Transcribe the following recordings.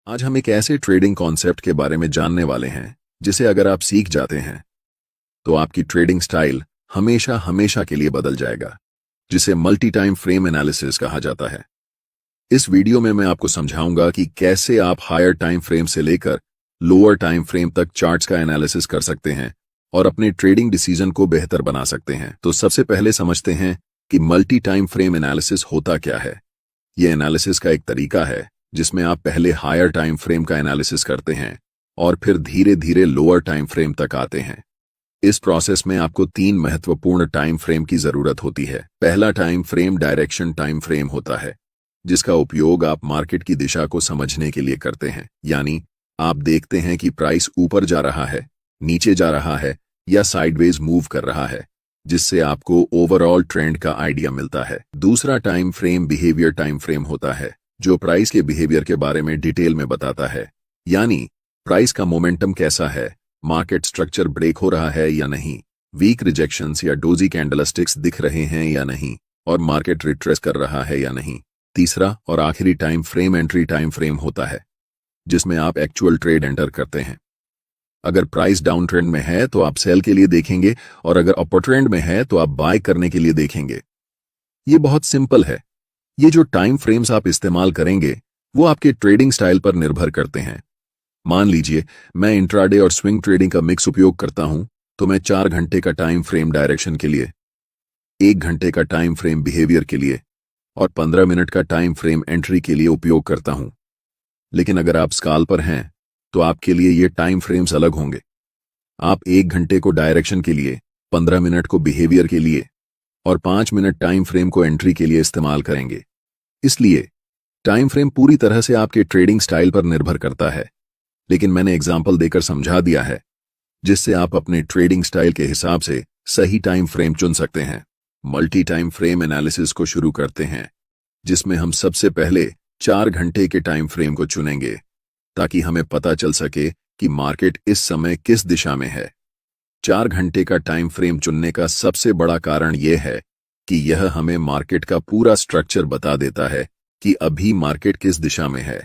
आज हम एक ऐसे ट्रेडिंग कॉन्सेप्ट के बारे में जानने वाले हैं जिसे अगर आप सीख जाते हैं तो आपकी ट्रेडिंग स्टाइल हमेशा हमेशा के लिए बदल जाएगा, जिसे मल्टी टाइम फ्रेम एनालिसिस कहा जाता है। इस वीडियो में मैं आपको समझाऊंगा कि कैसे आप हायर टाइम फ्रेम से लेकर लोअर टाइम फ्रेम तक चार्ट्स का एनालिसिस कर सकते हैं और अपने ट्रेडिंग डिसीजन को बेहतर बना सकते हैं। तो सबसे पहले समझते हैं कि मल्टी टाइम फ्रेम एनालिसिस होता क्या है। यह एनालिसिस का एक तरीका है जिसमें आप पहले हायर टाइम फ्रेम का एनालिसिस करते हैं और फिर धीरे धीरे लोअर टाइम फ्रेम तक आते हैं। इस प्रोसेस में आपको 3 महत्वपूर्ण टाइम फ्रेम की जरूरत होती है। पहला time frame direction time frame होता है, जिसका उपयोग आप मार्केट की दिशा को समझने के लिए करते हैं। यानी आप देखते हैं कि प्राइस ऊपर जा रहा है, नीचे जा रहा है या साइडवेज मूव कर रहा है, जिससे आपको ओवरऑल ट्रेंड का आइडिया मिलता है। दूसरा time frame behaviour time frame होता है, जो प्राइस के बिहेवियर के बारे में डिटेल में बताता है। यानी प्राइस का मोमेंटम कैसा है, मार्केट स्ट्रक्चर ब्रेक हो रहा है या नहीं, वीक रिजेक्शंस या डोजी कैंडलस्टिक्स दिख रहे हैं या नहीं, और मार्केट रिट्रेस कर रहा है या नहीं। तीसरा और आखिरी time frame entry time frame होता है, जिसमें आप एक्चुअल ट्रेड एंटर करते हैं। अगर प्राइस डाउन ट्रेंड में है तो आप सेल के लिए देखेंगे और अगर अपर ट्रेंड में है तो आप बाय करने के लिए देखेंगे। ये बहुत सिंपल है। ये जो टाइम फ्रेम्स आप इस्तेमाल करेंगे वो आपके ट्रेडिंग स्टाइल पर निर्भर करते हैं। मान लीजिए मैं इंट्राडे और स्विंग ट्रेडिंग का मिक्स उपयोग करता हूं, तो मैं 4 घंटे का टाइम फ्रेम डायरेक्शन के लिए, 1 घंटे का टाइम फ्रेम बिहेवियर के लिए और 15 मिनट का टाइम फ्रेम एंट्री के लिए उपयोग करता हूं। लेकिन अगर आप स्काल्पर हैं तो आपके लिए ये टाइम फ्रेम्स अलग होंगे। आप 1 घंटे को डायरेक्शन के लिए, 15 मिनट को बिहेवियर के लिए और 5 मिनट टाइम फ्रेम को एंट्री के लिए इस्तेमाल करेंगे। इसलिए टाइम फ्रेम पूरी तरह से आपके ट्रेडिंग स्टाइल पर निर्भर करता है, लेकिन मैंने एग्जाम्पल देकर समझा दिया है जिससे आप अपने ट्रेडिंग स्टाइल के हिसाब से सही टाइम फ्रेम चुन सकते हैं। मल्टी टाइम फ्रेम एनालिसिस को शुरू करते हैं, जिसमें हम सबसे पहले 4 घंटे के टाइम फ्रेम को चुनेंगे ताकि हमें पता चल सके कि मार्केट इस समय किस दिशा में है। 4 घंटे का टाइम फ्रेम चुनने का सबसे बड़ा कारण यह है कि यह हमें मार्केट का पूरा स्ट्रक्चर बता देता है कि अभी मार्केट किस दिशा में है।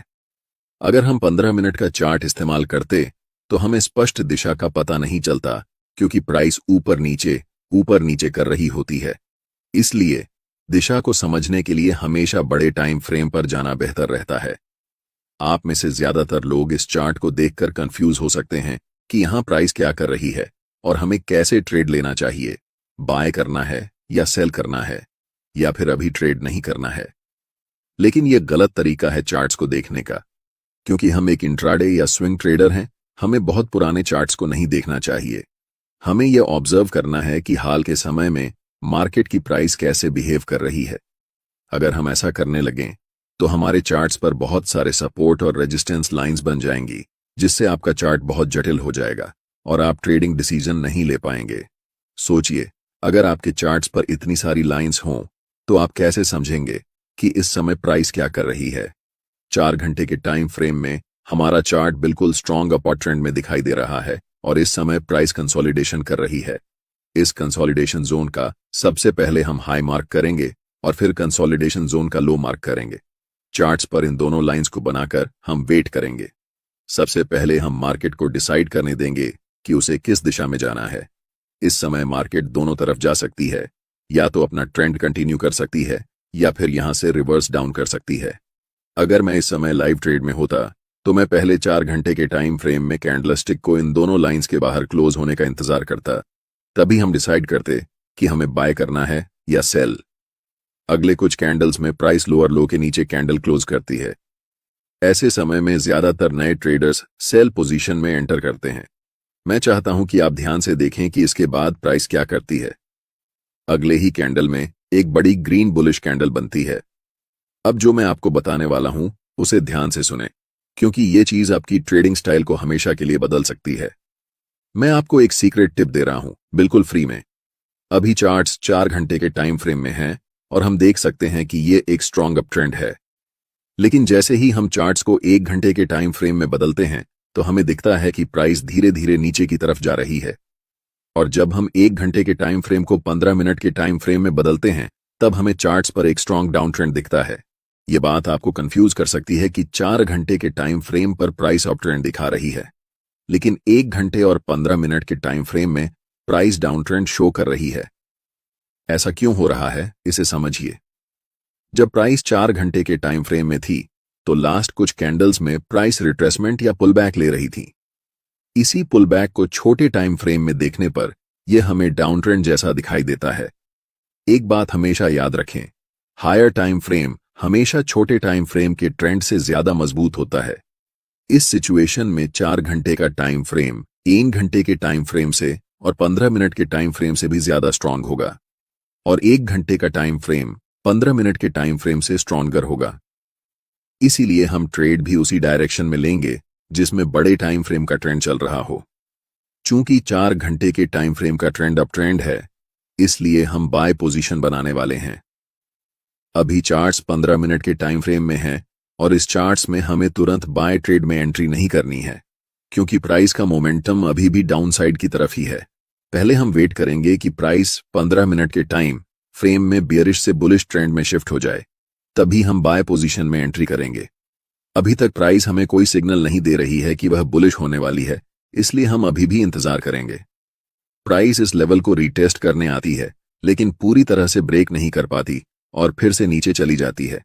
अगर हम 15 मिनट का चार्ट इस्तेमाल करते तो हमें स्पष्ट दिशा का पता नहीं चलता, क्योंकि प्राइस ऊपर नीचे कर रही होती है। इसलिए दिशा को समझने के लिए हमेशा बड़े टाइम फ्रेम पर जाना बेहतर रहता है। आप में से ज्यादातर लोग इस चार्ट को देखकर कंफ्यूज हो सकते हैं कि यहां प्राइस क्या कर रही है और हमें कैसे ट्रेड लेना चाहिए, बाय करना है या सेल करना है, या फिर अभी ट्रेड नहीं करना है। लेकिन यह गलत तरीका है चार्ट्स को देखने का, क्योंकि हम एक इंट्राडे या स्विंग ट्रेडर हैं। हमें बहुत पुराने चार्ट्स को नहीं देखना चाहिए। हमें यह ऑब्जर्व करना है कि हाल के समय में मार्केट की प्राइस कैसे बिहेव कर रही है। अगर हम ऐसा करने लगें तो हमारे चार्ट्स पर बहुत सारे सपोर्ट और रेजिस्टेंस लाइंस बन जाएंगी, जिससे आपका चार्ट बहुत जटिल हो जाएगा और आप ट्रेडिंग डिसीजन नहीं ले पाएंगे। सोचिए, अगर आपके चार्ट्स पर इतनी सारी लाइंस हों तो आप कैसे समझेंगे कि इस समय प्राइस क्या कर रही है। 4 घंटे के टाइम फ्रेम में हमारा चार्ट बिल्कुल स्ट्रॉन्ग अपर ट्रेंड में दिखाई दे रहा है और इस समय प्राइस कंसोलिडेशन कर रही है। इस कंसोलिडेशन जोन का सबसे पहले हम हाई मार्क करेंगे और फिर कंसोलिडेशन जोन का लो मार्क करेंगे। चार्ट्स पर इन दोनों लाइंस को बनाकर हम वेट करेंगे। सबसे पहले हम मार्केट को डिसाइड करने देंगे कि उसे किस दिशा में जाना है। इस समय मार्केट दोनों तरफ जा सकती है, या तो अपना ट्रेंड कंटिन्यू कर सकती है या फिर यहां से रिवर्स डाउन कर सकती है। अगर मैं इस समय लाइव ट्रेड में होता तो मैं पहले 4 घंटे के टाइम फ्रेम में कैंडलस्टिक को इन दोनों लाइंस के बाहर क्लोज होने का इंतजार करता। तभी हम डिसाइड करते कि हमें बाय करना है या सेल। अगले कुछ कैंडल्स में प्राइस लोअर लो के नीचे कैंडल क्लोज करती है। ऐसे समय में ज्यादातर नए ट्रेडर्स सेल पोजीशन में एंटर करते हैं। मैं चाहता हूं कि आप ध्यान से देखें कि इसके बाद प्राइस क्या करती है। अगले ही कैंडल में एक बड़ी ग्रीन बुलिश कैंडल बनती है। अब जो मैं आपको बताने वाला हूं उसे ध्यान से सुनें, क्योंकि ये चीज आपकी ट्रेडिंग स्टाइल को हमेशा के लिए बदल सकती है। मैं आपको एक सीक्रेट टिप दे रहा हूं, बिल्कुल फ्री में। अभी चार्ट्स 4 घंटे के टाइम फ्रेम में हैं और हम देख सकते हैं कि ये एक स्ट्रॉन्ग अप ट्रेंड है। लेकिन जैसे ही हम चार्ट्स को 1 घंटे के टाइम फ्रेम में बदलते हैं तो हमें दिखता है कि प्राइस धीरे धीरे नीचे की तरफ जा रही है। और जब हम 1 घंटे के टाइम फ्रेम को 15 मिनट के टाइम फ्रेम में बदलते हैं तब हमें चार्ट्स पर एक स्ट्रॉन्ग डाउन ट्रेंड दिखता है। ये बात आपको कंफ्यूज कर सकती है कि 4 घंटे के टाइम फ्रेम पर प्राइस अप ट्रेंड दिखा रही है, लेकिन 1 घंटे और 15 मिनट के टाइम फ्रेम में प्राइस डाउन ट्रेंड शो कर रही है। ऐसा क्यों हो रहा है, इसे समझिए। जब प्राइस 4 घंटे के टाइम फ्रेम में थी तो लास्ट कुछ कैंडल्स में प्राइस रिट्रेसमेंट या पुलबैक ले रही थी। इसी पुलबैक को छोटे टाइम फ्रेम में देखने पर यह हमें डाउन ट्रेंड जैसा दिखाई देता है। एक बात हमेशा याद रखें, हायर टाइम फ्रेम हमेशा छोटे टाइम फ्रेम के ट्रेंड से ज्यादा मजबूत होता है। इस सिचुएशन में 4 घंटे का टाइम फ्रेम 3 घंटे के टाइम फ्रेम से और 15 मिनट के टाइम फ्रेम से भी ज्यादा स्ट्रांग होगा, और 1 घंटे का टाइम फ्रेम 15 मिनट के टाइम फ्रेम से स्ट्रॉन्गर होगा। इसीलिए हम ट्रेड भी उसी डायरेक्शन में लेंगे जिसमें बड़े टाइम फ्रेम का ट्रेंड चल रहा हो। चूंकि 4 घंटे के टाइम फ्रेम का ट्रेंड अप ट्रेंड है, इसलिए हम बाय पोजीशन बनाने वाले हैं। अभी चार्ट्स 15 मिनट के टाइम फ्रेम में हैं और इस चार्ट्स में हमें तुरंत बाय ट्रेड में एंट्री नहीं करनी है, क्योंकि प्राइस का मोमेंटम अभी भी डाउन साइड की तरफ ही है। पहले हम वेट करेंगे कि प्राइस 15 मिनट के टाइम फ्रेम में बियरिश से बुलिश ट्रेंड में शिफ्ट हो जाए, तभी हम बाय पोजीशन में एंट्री करेंगे। अभी तक प्राइस हमें कोई सिग्नल नहीं दे रही है कि वह बुलिश होने वाली है, इसलिए हम अभी भी इंतजार करेंगे। प्राइस इस लेवल को रीटेस्ट करने आती है, लेकिन पूरी तरह से ब्रेक नहीं कर पाती और फिर से नीचे चली जाती है।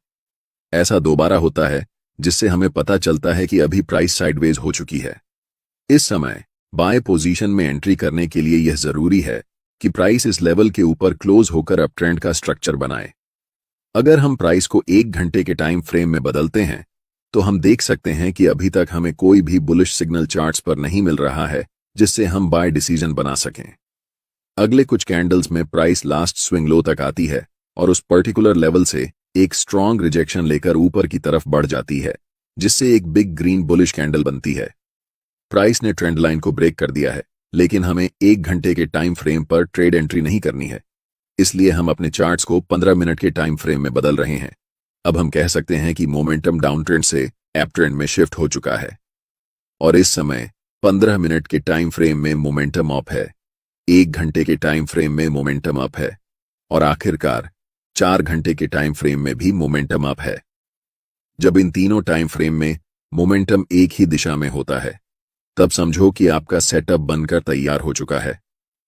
ऐसा दोबारा होता है, जिससे हमें पता चलता है कि अभी प्राइस साइडवेज हो चुकी है। इस समय बाय पोजीशन में एंट्री करने के लिए यह जरूरी है कि प्राइस इस लेवल के ऊपर क्लोज होकर अप ट्रेंड का स्ट्रक्चर बनाए। अगर हम प्राइस को 1 घंटे के टाइम फ्रेम में बदलते हैं तो हम देख सकते हैं कि अभी तक हमें कोई भी बुलिश सिग्नल चार्ट्स पर नहीं मिल रहा है जिससे हम बाय डिसीजन बना सकें। अगले कुछ कैंडल्स में प्राइस लास्ट स्विंग लो तक आती है और उस पर्टिकुलर लेवल से एक स्ट्रॉन्ग रिजेक्शन लेकर ऊपर की तरफ बढ़ जाती है, जिससे एक बिग ग्रीन बुलिश कैंडल बनती है। प्राइस ने ट्रेंड लाइन को ब्रेक कर दिया है, लेकिन हमें 1 घंटे के टाइम फ्रेम पर ट्रेड एंट्री नहीं करनी है, इसलिए हम अपने चार्ट्स को 15 मिनट के टाइम फ्रेम में बदल रहे हैं। अब हम कह सकते हैं कि मोमेंटम डाउन ट्रेंड से अप ट्रेंड में शिफ्ट हो चुका है और इस समय 15 मिनट के टाइम फ्रेम में मोमेंटम अप है, 1 घंटे के टाइम फ्रेम में मोमेंटम अप है और आखिरकार 4 घंटे के टाइम फ्रेम में भी मोमेंटम अप है। जब इन तीनों टाइम फ्रेम में मोमेंटम एक ही दिशा में होता है, तब समझो कि आपका सेटअप बनकर तैयार हो चुका है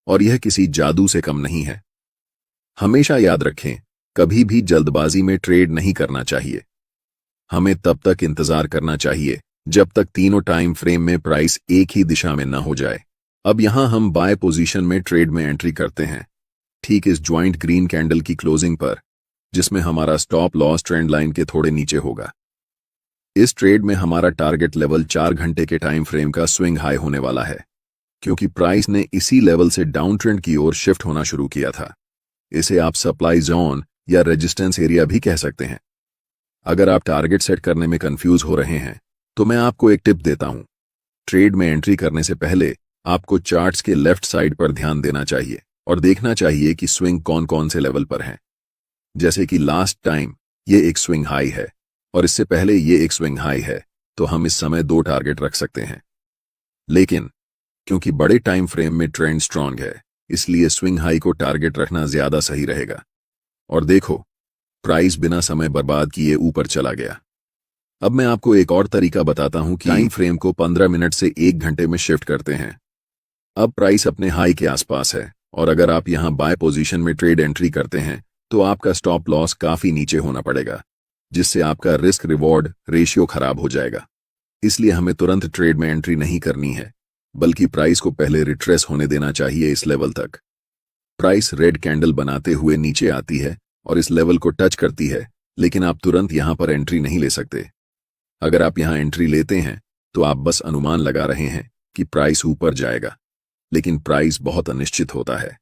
और यह किसी जादू से कम नहीं है। हमेशा याद रखें, कभी भी जल्दबाजी में ट्रेड नहीं करना चाहिए। हमें तब तक इंतजार करना चाहिए जब तक तीनों टाइम फ्रेम में प्राइस एक ही दिशा में न हो जाए। अब यहां हम बाय पोजीशन में ट्रेड में एंट्री करते हैं, ठीक इस ज्वाइंट ग्रीन कैंडल की क्लोजिंग पर, जिसमें हमारा स्टॉप लॉस ट्रेंड लाइन के थोड़े नीचे होगा। इस ट्रेड में हमारा टारगेट लेवल 4 घंटे के टाइम फ्रेम का स्विंग हाई होने वाला है, क्योंकि प्राइस ने इसी लेवल से डाउन ट्रेंड की ओर शिफ्ट होना शुरू किया था। इसे आप सप्लाई जोन या रेजिस्टेंस एरिया भी कह सकते हैं। अगर आप टारगेट सेट करने में कंफ्यूज हो रहे हैं तो मैं आपको एक टिप देता हूं। ट्रेड में एंट्री करने से पहले आपको चार्ट्स के लेफ्ट साइड पर ध्यान देना चाहिए और देखना चाहिए कि स्विंग कौन कौन से लेवल पर हैं। जैसे कि लास्ट टाइम ये एक स्विंग हाई है और इससे पहले ये एक स्विंग हाई है, तो हम इस समय 2 टारगेट रख सकते हैं। लेकिन क्योंकि बड़े टाइम फ्रेम में ट्रेंड स्ट्रांग है, इसलिए स्विंग हाई को टारगेट रखना ज्यादा सही रहेगा। और देखो, प्राइस बिना समय बर्बाद किए ऊपर चला गया। अब मैं आपको एक और तरीका बताता हूं कि टाइम फ्रेम को 15 मिनट से 1 घंटे में शिफ्ट करते हैं। अब प्राइस अपने हाई के आसपास है और अगर आप यहां बाय पोजीशन में ट्रेड एंट्री करते हैं तो आपका स्टॉप लॉस काफी नीचे होना पड़ेगा, जिससे आपका रिस्क रिवॉर्ड रेशियो खराब हो जाएगा। इसलिए हमें तुरंत ट्रेड में एंट्री नहीं करनी है, बल्कि प्राइस को पहले रिट्रेस होने देना चाहिए इस लेवल तक। प्राइस रेड कैंडल बनाते हुए नीचे आती है और इस लेवल को टच करती है, लेकिन आप तुरंत यहां पर एंट्री नहीं ले सकते। अगर आप यहां एंट्री लेते हैं तो आप बस अनुमान लगा रहे हैं कि प्राइस ऊपर जाएगा, लेकिन प्राइस बहुत अनिश्चित होता है।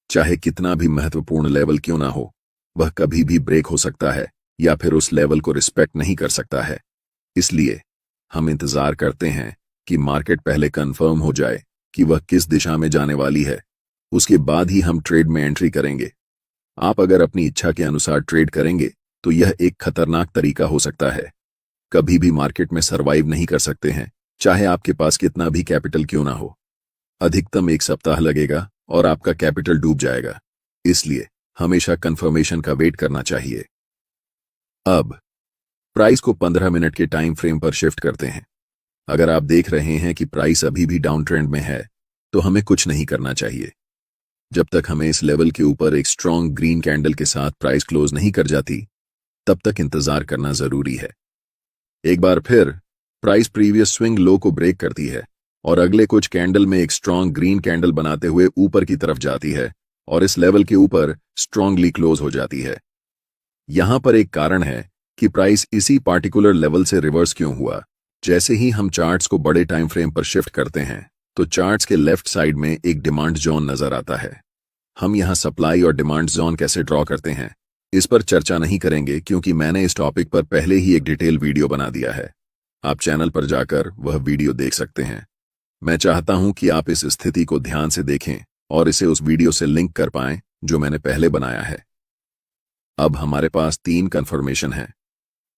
चाहे कितना भी महत्वपूर्ण लेवल क्यों ना हो, वह कभी भी ब्रेक हो सकता है या फिर उस लेवल को रिस्पेक्ट नहीं कर सकता है। इसलिए हम इंतजार करते हैं कि मार्केट पहले कंफर्म हो जाए कि वह किस दिशा में जाने वाली है, उसके बाद ही हम ट्रेड में एंट्री करेंगे। आप अगर अपनी इच्छा के अनुसार ट्रेड करेंगे तो यह एक खतरनाक तरीका हो सकता है। कभी भी मार्केट में सरवाइव नहीं कर सकते हैं, चाहे आपके पास कितना भी कैपिटल क्यों ना हो। अधिकतम 1 सप्ताह लगेगा और आपका कैपिटल डूब जाएगा। इसलिए हमेशा कंफर्मेशन का वेट करना चाहिए। अब प्राइस को 15 मिनट के टाइम फ्रेम पर शिफ्ट करते हैं। अगर आप देख रहे हैं कि प्राइस अभी भी डाउन ट्रेंड में है तो हमें कुछ नहीं करना चाहिए। जब तक हमें इस लेवल के ऊपर एक स्ट्रॉन्ग ग्रीन कैंडल के साथ प्राइस क्लोज नहीं कर जाती तब तक इंतजार करना जरूरी है। एक बार फिर प्राइस प्रीवियस स्विंग लो को ब्रेक करती है और अगले कुछ कैंडल में एक स्ट्रॉन्ग ग्रीन कैंडल बनाते हुए ऊपर की तरफ जाती है और इस लेवल के ऊपर स्ट्रांगली क्लोज हो जाती है। यहां पर एक कारण है कि प्राइस इसी पार्टिकुलर लेवल से रिवर्स क्यों हुआ। जैसे ही हम चार्ट्स को बड़े टाइम फ्रेम पर शिफ्ट करते हैं तो चार्ट्स के लेफ्ट साइड में एक डिमांड जोन नजर आता है। हम यहां सप्लाई और डिमांड जोन कैसे ड्रॉ करते हैं इस पर चर्चा नहीं करेंगे क्योंकि मैंने इस टॉपिक पर पहले ही एक डिटेल वीडियो बना दिया है। आप चैनल पर जाकर वह वीडियो देख सकते हैं। मैं चाहता हूं कि आप इस स्थिति को ध्यान से देखें और इसे उस वीडियो से लिंक कर पाएं जो मैंने पहले बनाया है। अब हमारे पास 3 कंफर्मेशन है।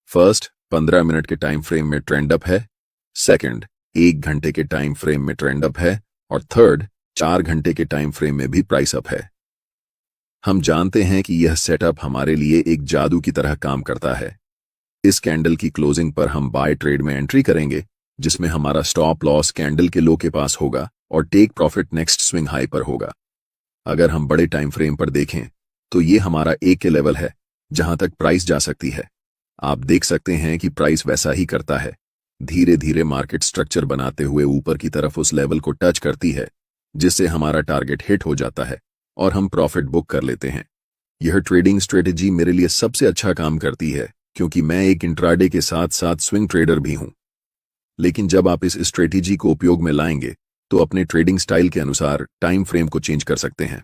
फर्स्ट, 15 मिनट के टाइम फ्रेम में ट्रेंड अप है। सेकंड, 1 घंटे के टाइम फ्रेम में ट्रेंड अप है। और थर्ड, 4 घंटे के टाइम फ्रेम में भी प्राइस अप है। हम जानते हैं कि यह सेटअप हमारे लिए एक जादू की तरह काम करता है। इस कैंडल की क्लोजिंग पर हम बाय ट्रेड में एंट्री करेंगे जिसमें हमारा स्टॉप लॉस कैंडल के लो के पास होगा और take profit next swing high पर होगा। अगर हम बड़े टाइम फ्रेम पर देखें तो ये हमारा एक के लेवल है जहां तक प्राइस जा सकती है। आप देख सकते हैं कि प्राइस वैसा ही करता है, धीरे धीरे मार्केट स्ट्रक्चर बनाते हुए ऊपर की तरफ उस लेवल को टच करती है जिससे हमारा टारगेट हिट हो जाता है और हम प्रॉफिट बुक कर लेते हैं। यह ट्रेडिंग स्ट्रेटेजी मेरे लिए सबसे अच्छा काम करती है क्योंकि मैं एक इंट्राडे के साथ साथ स्विंग ट्रेडर भी हूं। लेकिन जब आप इस स्ट्रेटेजी को उपयोग में लाएंगे तो अपने ट्रेडिंग स्टाइल के अनुसार टाइम फ्रेम को चेंज कर सकते हैं।